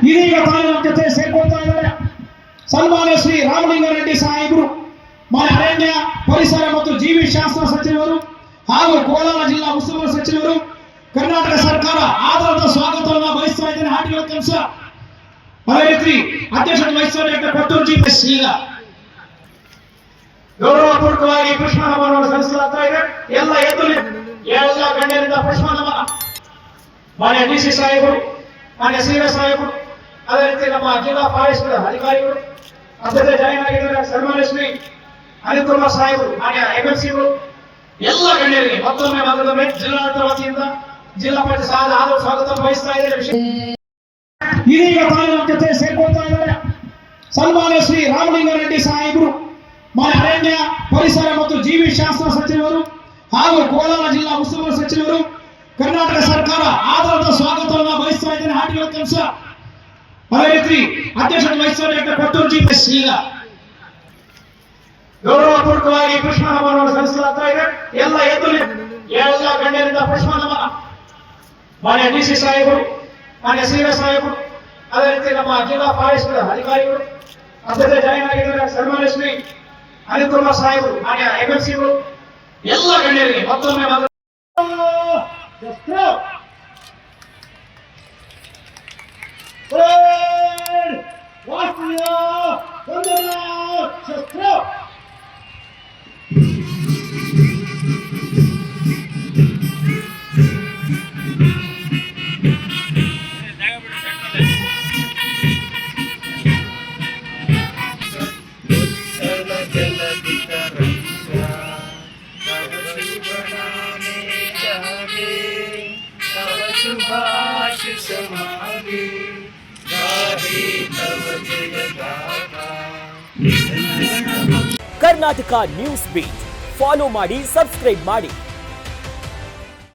ಇದೀಗ ತಾನು ನಮ್ಮ ಜೊತೆ ಸೇರ್ಕೊಳ್ತಾ ಇದ್ದಾರೆ ಸನ್ಮಾನ್ಯ ಶ್ರೀ ರಾಮಲಿಂಗಾರೆಡ್ಡಿ ಸಾಹೇಬರು, ಮಾನ್ಯ ಅರಣ್ಯ ಪರಿಸರ ಮತ್ತು ಜೀವಿ ಶಾಸ್ತ್ರ ಸಚಿವರು ಹಾಗೂ ಕೋಲಾರ ಜಿಲ್ಲಾ ಉಸ್ತುವಾರಿ ಸಚಿವರು, ಕರ್ನಾಟಕ ಸರ್ಕಾರ ಆಧಾರದ ಸ್ವಾಗತವನ್ನು ಬಯಸ್ತಾ ಇದ್ದೇನೆ. ಹಾಡಿಗಳ ಕೆಲಸ ಅದೇ ರೀತಿ ಅಧ್ಯಕ್ಷತೆ ವಹಿಸಿದ ಕೊಟ್ಟೂರು ಜಿ ಈಗ ಗೌರವಪೂರ್ವಕವಾಗಿ ಪುಷ್ಪ ನಮನವನ್ನು ಸಲ್ಲಿಸಲಾಗ್ತಾ ಇದೆ. ಎಲ್ಲ ಗಣ್ಯರಿಂದ ಪುಷ್ಪ ನಮನ. ಮಾನ್ಯ ಡಿಸಿ ಸಾಹೇಬರು, ಮಾನ್ಯ ಸಿಎಸ್ ಸಾಹೇಬರು, ಅದೇ ರೀತಿ ನಮ್ಮ ಜಿಲ್ಲಾ ಫಾರೆಸ್ಟ್ ಅಧಿಕಾರಿಗಳು ಅಧ್ಯಕ್ಷತೆ ಜಾಯಿನ್ ಆಗಿದ್ದಾರೆ. ಸನ್ಮಾನ್ಯ ಶ್ರೀ ಅನಿಲ್ ಕುಮಾರ್ ಸಾಹೇಬರು, ಮಾನ್ಯ ಎಂಎಲ್ಸಿಗಳು, ಎಲ್ಲ ಗಣ್ಯರಿಗೆ ಮತ್ತೊಮ್ಮೆ ಜಿಲ್ಲಾಡಳಿತ ವತಿಯಿಂದ ಜಿಲ್ಲಾ ಪಂಚಾಯತ್ ಆಧಾರ ಸ್ವಾಗತ ವಹಿಸ್ತಾ ಇದ್ದಾರೆ. ಇದೀಗ ತಾನು ನಮ್ಮ ಜೊತೆ ಸೇರ್ಕೊಳ್ತಾ ಇದ್ದಾರೆ ಸನ್ಮಾನ್ಯ ಶ್ರೀ ರಾಮಲಿಂಗಾರೆಡ್ಡಿ ಸಾಹೇಬರು, ಮಾನ್ಯ ಅರಣ್ಯ ಪರಿಸರ ಮತ್ತು ಜೀವಿ ಶಾಸ್ತ್ರ ಸಚಿವರು ಹಾಗೂ ಕೋಲಾರ ಜಿಲ್ಲಾ ಉಸ್ತುವಾರಿ ಸಚಿವರು, ಕರ್ನಾಟಕ ಸರ್ಕಾರ ಆಧಾರದ ಸ್ವಾಗತವನ್ನು ಬಯಸ್ತಾ ಇದ್ದೇನೆ. ಹಾಡಿಗಳ ಕೆಲಸ ಅದೇ ರೀತಿ ಅಧ್ಯಕ್ಷತೆ ವಹಿಸಿದ ಕೊಟ್ಟೂರು ಜಿ ಈಗ ಗೌರವಪೂರ್ವಕವಾಗಿ ಪುಷ್ಪ ನಮನವನ್ನು ಸಲ್ಲಿಸಲಾಗ್ತಾ ಇದೆ. ಎಲ್ಲ ಗಣ್ಯರಿಂದ ಪುಷ್ಪ ನಮನ. ಮಾನ್ಯ ಡಿಸಿ ಸಾಹೇಬರು, ಮಾನ್ಯ ಸಿಎಸ್ ಸಾಹೇಬರು, ಅದೇ ರೀತಿ ನಮ್ಮ ಜಿಲ್ಲಾ ಫಾರೆಸ್ಟ್ ಅಧಿಕಾರಿಗಳು ಅಧ್ಯಕ್ಷತೆ ಜಾಯಿನ್ ಆಗಿದ್ದಾರೆ. ಸನ್ಮಾನ್ಯ ಶ್ರೀ ಅನಿಲ್ ಕುಮಾರ್ ಸಾಹೇಬರು, ಮಾನ್ಯ ಎಂಎಲ್ಸಿಗಳು, ಎಲ್ಲ ಗಣ್ಯರಿಗೆ ಮತ್ತೊಮ್ಮೆ ಕರ್ನಾಟಕ ನ್ಯೂಸ್ ಬೀಟ್ ಫಾಲೋ ಮಾಡಿ, ಸಬ್ಸ್ಕ್ರೈಬ್ ಮಾಡಿ.